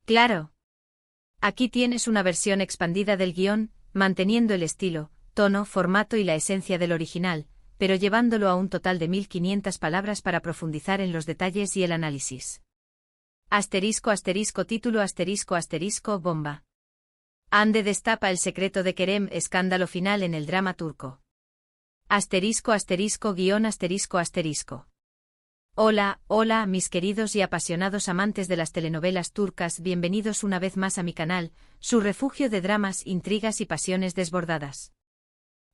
Claro. Aquí tienes una versión expandida del guión, manteniendo el estilo, tono, formato y la esencia del original, pero llevándolo a un total de 1500 palabras para profundizar en los detalles y el análisis. Asterisco asterisco título asterisco asterisco bomba. Hande destapa el secreto de Kerem, escándalo final en el drama turco. Asterisco asterisco guión asterisco asterisco. Hola, hola, mis queridos y apasionados amantes de las telenovelas turcas, bienvenidos una vez más a mi canal, su refugio de dramas, intrigas y pasiones desbordadas.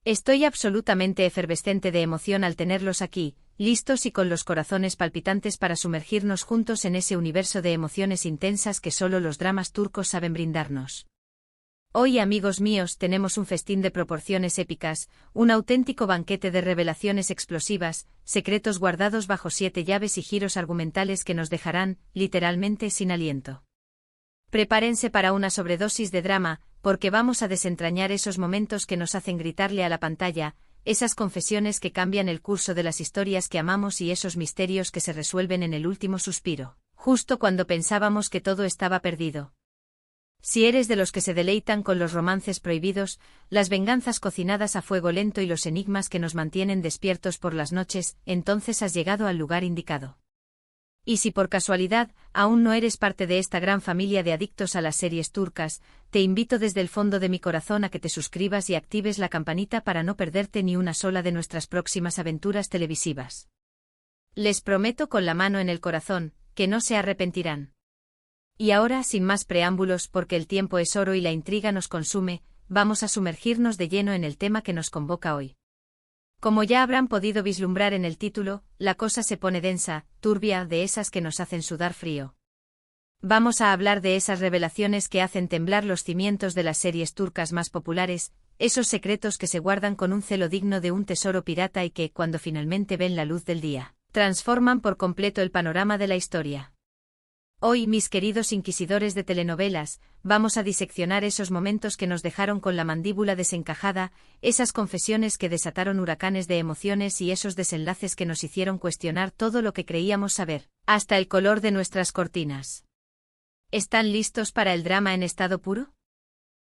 Estoy absolutamente efervescente de emoción al tenerlos aquí, listos y con los corazones palpitantes para sumergirnos juntos en ese universo de emociones intensas que solo los dramas turcos saben brindarnos. Hoy, amigos míos, tenemos un festín de proporciones épicas, un auténtico banquete de revelaciones explosivas, secretos guardados bajo 7 llaves y giros argumentales que nos dejarán, literalmente, sin aliento. Prepárense para una sobredosis de drama, porque vamos a desentrañar esos momentos que nos hacen gritarle a la pantalla, esas confesiones que cambian el curso de las historias que amamos y esos misterios que se resuelven en el último suspiro, justo cuando pensábamos que todo estaba perdido. Si eres de los que se deleitan con los romances prohibidos, las venganzas cocinadas a fuego lento y los enigmas que nos mantienen despiertos por las noches, entonces has llegado al lugar indicado. Y si por casualidad aún no eres parte de esta gran familia de adictos a las series turcas, te invito desde el fondo de mi corazón a que te suscribas y actives la campanita para no perderte ni una sola de nuestras próximas aventuras televisivas. Les prometo con la mano en el corazón, que no se arrepentirán. Y ahora, sin más preámbulos, porque el tiempo es oro y la intriga nos consume, vamos a sumergirnos de lleno en el tema que nos convoca hoy. Como ya habrán podido vislumbrar en el título, la cosa se pone densa, turbia, de esas que nos hacen sudar frío. Vamos a hablar de esas revelaciones que hacen temblar los cimientos de las series turcas más populares, esos secretos que se guardan con un celo digno de un tesoro pirata y que, cuando finalmente ven la luz del día, transforman por completo el panorama de la historia. Hoy, mis queridos inquisidores de telenovelas, vamos a diseccionar esos momentos que nos dejaron con la mandíbula desencajada, esas confesiones que desataron huracanes de emociones y esos desenlaces que nos hicieron cuestionar todo lo que creíamos saber, hasta el color de nuestras cortinas. ¿Están listos para el drama en estado puro?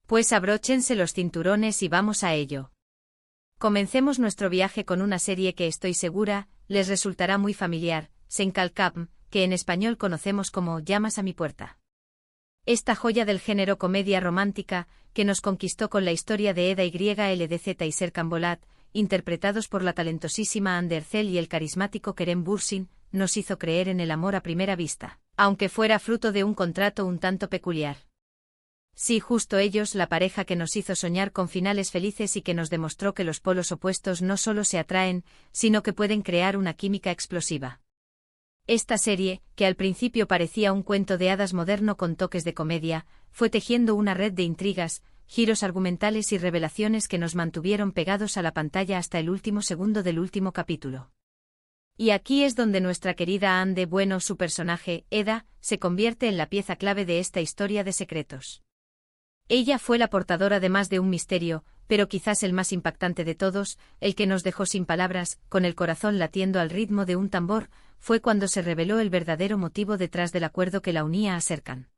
Pues abróchense los cinturones y vamos a ello. Comencemos nuestro viaje con una serie que estoy segura les resultará muy familiar, Senkalkam, que en español conocemos como Llamas a mi puerta. Esta joya del género comedia romántica, que nos conquistó con la historia de Eda YLDZ y Serkan Bolat, interpretados por la talentosísima Hande Erçel y el carismático Kerem Bürsin, nos hizo creer en el amor a primera vista, aunque fuera fruto de un contrato un tanto peculiar. Sí, justo ellos, la pareja que nos hizo soñar con finales felices y que nos demostró que los polos opuestos no solo se atraen, sino que pueden crear una química explosiva. Esta serie, que al principio parecía un cuento de hadas moderno con toques de comedia, fue tejiendo una red de intrigas, giros argumentales y revelaciones que nos mantuvieron pegados a la pantalla hasta el último segundo del último capítulo. Y aquí es donde nuestra querida Hande, bueno, su personaje, Eda, se convierte en la pieza clave de esta historia de secretos. Ella fue la portadora de más de un misterio, pero quizás el más impactante de todos, el que nos dejó sin palabras, con el corazón latiendo al ritmo de un tambor, fue cuando se reveló el verdadero motivo detrás del acuerdo que la unía a Serkan.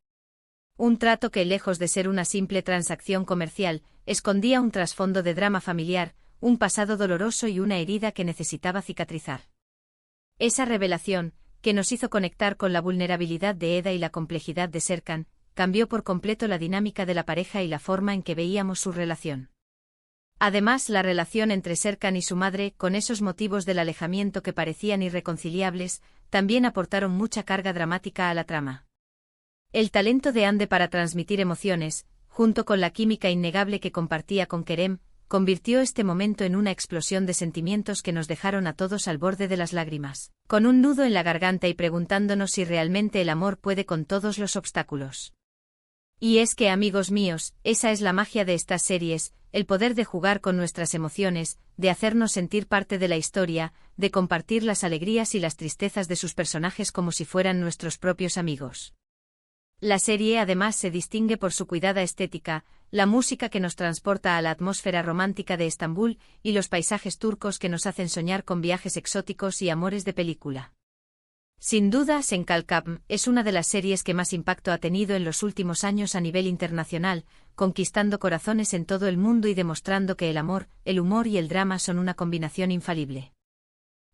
Un trato que, lejos de ser una simple transacción comercial, escondía un trasfondo de drama familiar, un pasado doloroso y una herida que necesitaba cicatrizar. Esa revelación, que nos hizo conectar con la vulnerabilidad de Eda y la complejidad de Serkan, cambió por completo la dinámica de la pareja y la forma en que veíamos su relación. Además, la relación entre Serkan y su madre, con esos motivos del alejamiento que parecían irreconciliables, también aportaron mucha carga dramática a la trama. El talento de Hande para transmitir emociones, junto con la química innegable que compartía con Kerem, convirtió este momento en una explosión de sentimientos que nos dejaron a todos al borde de las lágrimas, con un nudo en la garganta y preguntándonos si realmente el amor puede con todos los obstáculos. Y es que, amigos míos, esa es la magia de estas series, el poder de jugar con nuestras emociones, de hacernos sentir parte de la historia, de compartir las alegrías y las tristezas de sus personajes como si fueran nuestros propios amigos. La serie además se distingue por su cuidada estética, la música que nos transporta a la atmósfera romántica de Estambul y los paisajes turcos que nos hacen soñar con viajes exóticos y amores de película. Sin duda, Senkalkam es una de las series que más impacto ha tenido en los últimos años a nivel internacional, conquistando corazones en todo el mundo y demostrando que el amor, el humor y el drama son una combinación infalible.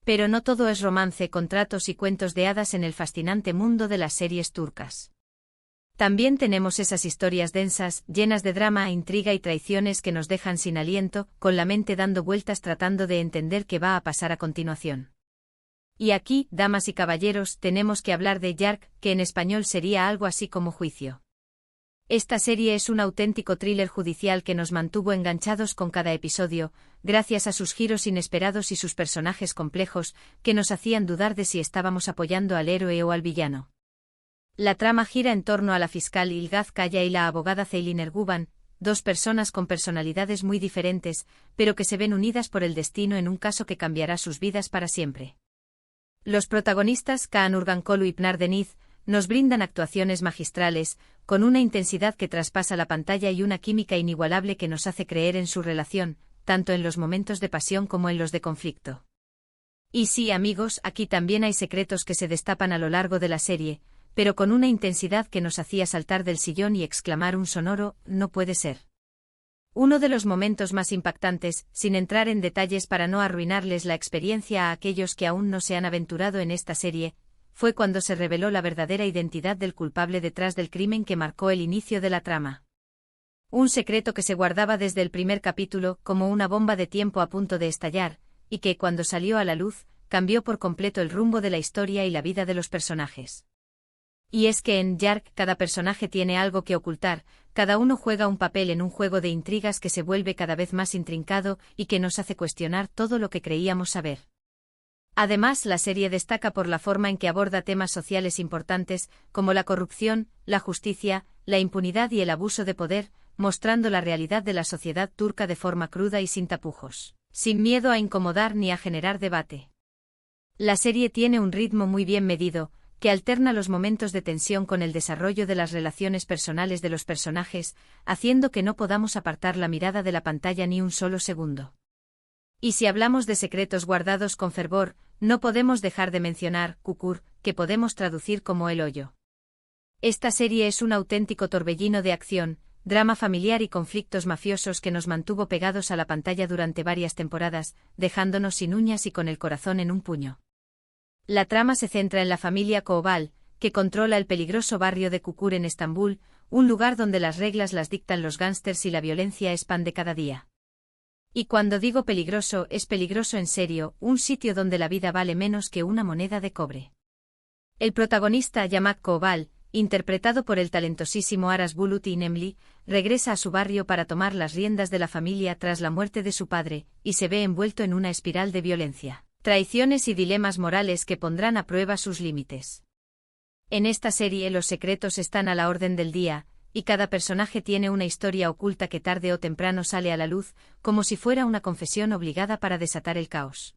Pero no todo es romance, contratos y cuentos de hadas en el fascinante mundo de las series turcas. También tenemos esas historias densas, llenas de drama, intriga y traiciones que nos dejan sin aliento, con la mente dando vueltas tratando de entender qué va a pasar a continuación. Y aquí, damas y caballeros, tenemos que hablar de Yark, que en español sería algo así como Juicio. Esta serie es un auténtico thriller judicial que nos mantuvo enganchados con cada episodio, gracias a sus giros inesperados y sus personajes complejos, que nos hacían dudar de si estábamos apoyando al héroe o al villano. La trama gira en torno a la fiscal Ilgaz Kaya y la abogada Ceylin Erguvan, dos personas con personalidades muy diferentes, pero que se ven unidas por el destino en un caso que cambiará sus vidas para siempre. Los protagonistas, Kaan Urgankolu y Pınar Deniz, nos brindan actuaciones magistrales, con una intensidad que traspasa la pantalla y una química inigualable que nos hace creer en su relación, tanto en los momentos de pasión como en los de conflicto. Y sí, amigos, aquí también hay secretos que se destapan a lo largo de la serie, pero con una intensidad que nos hacía saltar del sillón y exclamar un sonoro, no puede ser. Uno de los momentos más impactantes, sin entrar en detalles para no arruinarles la experiencia a aquellos que aún no se han aventurado en esta serie, fue cuando se reveló la verdadera identidad del culpable detrás del crimen que marcó el inicio de la trama. Un secreto que se guardaba desde el primer capítulo, como una bomba de tiempo a punto de estallar, y que, cuando salió a la luz, cambió por completo el rumbo de la historia y la vida de los personajes. Y es que en Yark cada personaje tiene algo que ocultar, cada uno juega un papel en un juego de intrigas que se vuelve cada vez más intrincado y que nos hace cuestionar todo lo que creíamos saber. Además, la serie destaca por la forma en que aborda temas sociales importantes, como la corrupción, la justicia, la impunidad y el abuso de poder, mostrando la realidad de la sociedad turca de forma cruda y sin tapujos, sin miedo a incomodar ni a generar debate. La serie tiene un ritmo muy bien medido, que alterna los momentos de tensión con el desarrollo de las relaciones personales de los personajes, haciendo que no podamos apartar la mirada de la pantalla ni un solo segundo. Y si hablamos de secretos guardados con fervor, no podemos dejar de mencionar Kukur, que podemos traducir como el hoyo. Esta serie es un auténtico torbellino de acción, drama familiar y conflictos mafiosos que nos mantuvo pegados a la pantalla durante varias temporadas, dejándonos sin uñas y con el corazón en un puño. La trama se centra en la familia Koval, que controla el peligroso barrio de Kukur en Estambul, un lugar donde las reglas las dictan los gángsters y la violencia es pan de cada día. Y cuando digo peligroso, es peligroso en serio, un sitio donde la vida vale menos que una moneda de cobre. El protagonista, Yamak Koval, interpretado por el talentosísimo Aras Bulut İnemli, regresa a su barrio para tomar las riendas de la familia tras la muerte de su padre, y se ve envuelto en una espiral de violencia, traiciones y dilemas morales que pondrán a prueba sus límites. En esta serie los secretos están a la orden del día, y cada personaje tiene una historia oculta que tarde o temprano sale a la luz, como si fuera una confesión obligada para desatar el caos.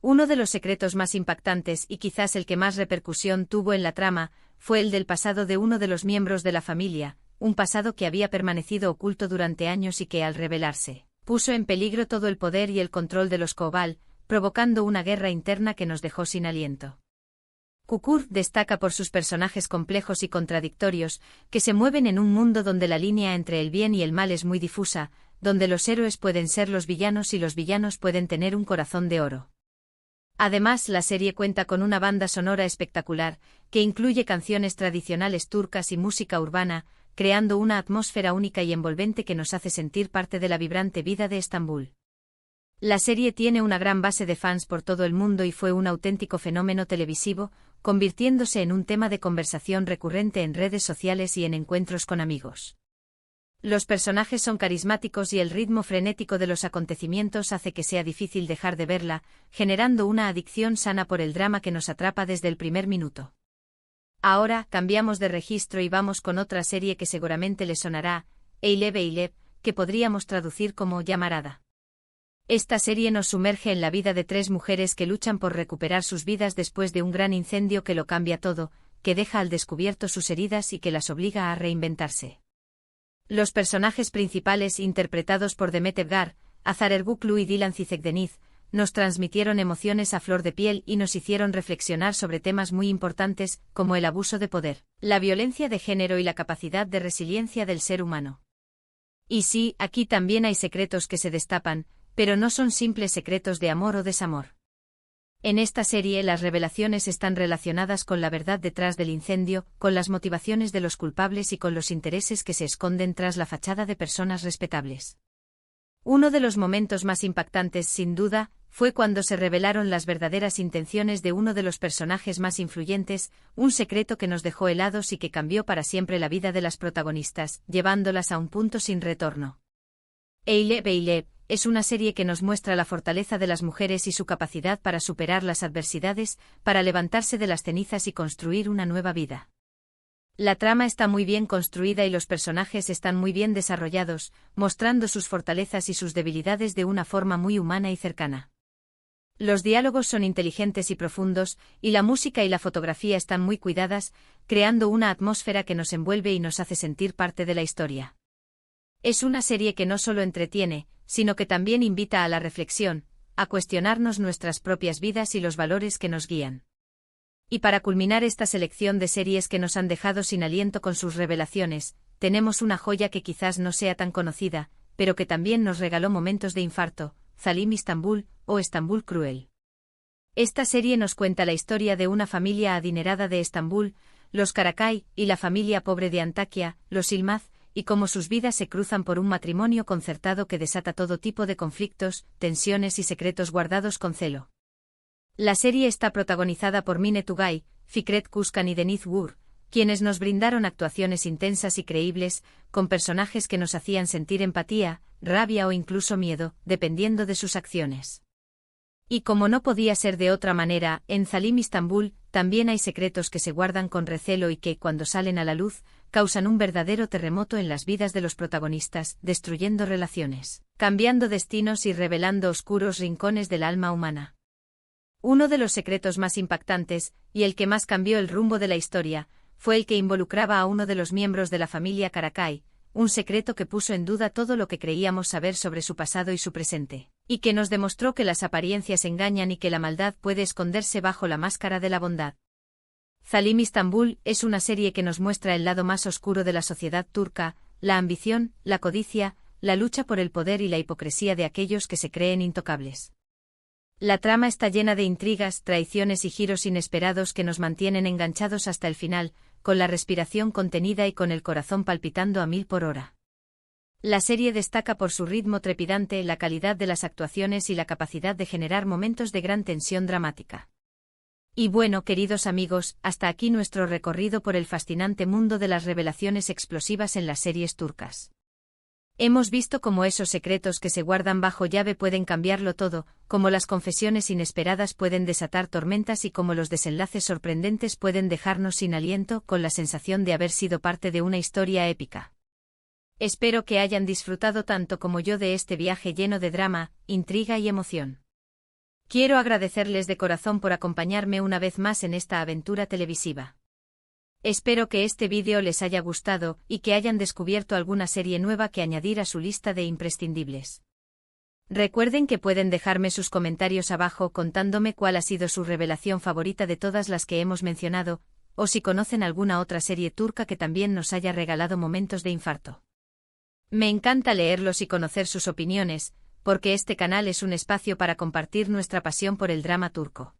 Uno de los secretos más impactantes y quizás el que más repercusión tuvo en la trama, fue el del pasado de uno de los miembros de la familia, un pasado que había permanecido oculto durante años y que al revelarse, puso en peligro todo el poder y el control de los Koval, provocando una guerra interna que nos dejó sin aliento. Kukur destaca por sus personajes complejos y contradictorios, que se mueven en un mundo donde la línea entre el bien y el mal es muy difusa, donde los héroes pueden ser los villanos y los villanos pueden tener un corazón de oro. Además, la serie cuenta con una banda sonora espectacular, que incluye canciones tradicionales turcas y música urbana, creando una atmósfera única y envolvente que nos hace sentir parte de la vibrante vida de Estambul. La serie tiene una gran base de fans por todo el mundo y fue un auténtico fenómeno televisivo, convirtiéndose en un tema de conversación recurrente en redes sociales y en encuentros con amigos. Los personajes son carismáticos y el ritmo frenético de los acontecimientos hace que sea difícil dejar de verla, generando una adicción sana por el drama que nos atrapa desde el primer minuto. Ahora, cambiamos de registro y vamos con otra serie que seguramente le sonará, Eyleb Eyleb, que podríamos traducir como Llamarada. Esta serie nos sumerge en la vida de tres mujeres que luchan por recuperar sus vidas después de un gran incendio que lo cambia todo, que deja al descubierto sus heridas y que las obliga a reinventarse. Los personajes principales interpretados por Demet Evgar, Hazar Ergüclü y Dilan Cizekdeniz, nos transmitieron emociones a flor de piel y nos hicieron reflexionar sobre temas muy importantes, como el abuso de poder, la violencia de género y la capacidad de resiliencia del ser humano. Y sí, aquí también hay secretos que se destapan, pero no son simples secretos de amor o desamor. En esta serie las revelaciones están relacionadas con la verdad detrás del incendio, con las motivaciones de los culpables y con los intereses que se esconden tras la fachada de personas respetables. Uno de los momentos más impactantes, sin duda, fue cuando se revelaron las verdaderas intenciones de uno de los personajes más influyentes, un secreto que nos dejó helados y que cambió para siempre la vida de las protagonistas, llevándolas a un punto sin retorno. Eile es una serie que nos muestra la fortaleza de las mujeres y su capacidad para superar las adversidades, para levantarse de las cenizas y construir una nueva vida. La trama está muy bien construida y los personajes están muy bien desarrollados, mostrando sus fortalezas y sus debilidades de una forma muy humana y cercana. Los diálogos son inteligentes y profundos, y la música y la fotografía están muy cuidadas, creando una atmósfera que nos envuelve y nos hace sentir parte de la historia. Es una serie que no solo entretiene, sino que también invita a la reflexión, a cuestionarnos nuestras propias vidas y los valores que nos guían. Y para culminar esta selección de series que nos han dejado sin aliento con sus revelaciones, tenemos una joya que quizás no sea tan conocida, pero que también nos regaló momentos de infarto, Zalim Istanbul, o Estambul Cruel. Esta serie nos cuenta la historia de una familia adinerada de Estambul, los Karakay, y la familia pobre de Antakya, los Yılmaz, y cómo sus vidas se cruzan por un matrimonio concertado que desata todo tipo de conflictos, tensiones y secretos guardados con celo. La serie está protagonizada por Mine Tugay, Fikret Kuzkan y Deniz Gur, quienes nos brindaron actuaciones intensas y creíbles, con personajes que nos hacían sentir empatía, rabia o incluso miedo, dependiendo de sus acciones. Y como no podía ser de otra manera, en Zalim Istanbul también hay secretos que se guardan con recelo y que, cuando salen a la luz, causan un verdadero terremoto en las vidas de los protagonistas, destruyendo relaciones, cambiando destinos y revelando oscuros rincones del alma humana. Uno de los secretos más impactantes, y el que más cambió el rumbo de la historia, fue el que involucraba a uno de los miembros de la familia Karakay, un secreto que puso en duda todo lo que creíamos saber sobre su pasado y su presente, y que nos demostró que las apariencias engañan y que la maldad puede esconderse bajo la máscara de la bondad. Zalim Istanbul es una serie que nos muestra el lado más oscuro de la sociedad turca, la ambición, la codicia, la lucha por el poder y la hipocresía de aquellos que se creen intocables. La trama está llena de intrigas, traiciones y giros inesperados que nos mantienen enganchados hasta el final, con la respiración contenida y con el corazón palpitando a 1000 por hora. La serie destaca por su ritmo trepidante, la calidad de las actuaciones y la capacidad de generar momentos de gran tensión dramática. Y bueno, queridos amigos, hasta aquí nuestro recorrido por el fascinante mundo de las revelaciones explosivas en las series turcas. Hemos visto cómo esos secretos que se guardan bajo llave pueden cambiarlo todo, cómo las confesiones inesperadas pueden desatar tormentas y cómo los desenlaces sorprendentes pueden dejarnos sin aliento, con la sensación de haber sido parte de una historia épica. Espero que hayan disfrutado tanto como yo de este viaje lleno de drama, intriga y emoción. Quiero agradecerles de corazón por acompañarme una vez más en esta aventura televisiva. Espero que este vídeo les haya gustado y que hayan descubierto alguna serie nueva que añadir a su lista de imprescindibles. Recuerden que pueden dejarme sus comentarios abajo contándome cuál ha sido su revelación favorita de todas las que hemos mencionado, o si conocen alguna otra serie turca que también nos haya regalado momentos de infarto. Me encanta leerlos y conocer sus opiniones, porque este canal es un espacio para compartir nuestra pasión por el drama turco.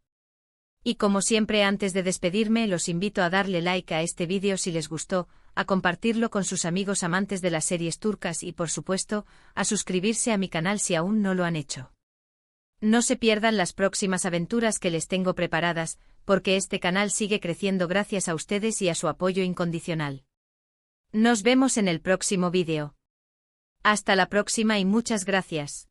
Y como siempre, antes de despedirme, los invito a darle like a este vídeo si les gustó, a compartirlo con sus amigos amantes de las series turcas y, por supuesto, a suscribirse a mi canal si aún no lo han hecho. No se pierdan las próximas aventuras que les tengo preparadas, porque este canal sigue creciendo gracias a ustedes y a su apoyo incondicional. Nos vemos en el próximo vídeo. Hasta la próxima y muchas gracias.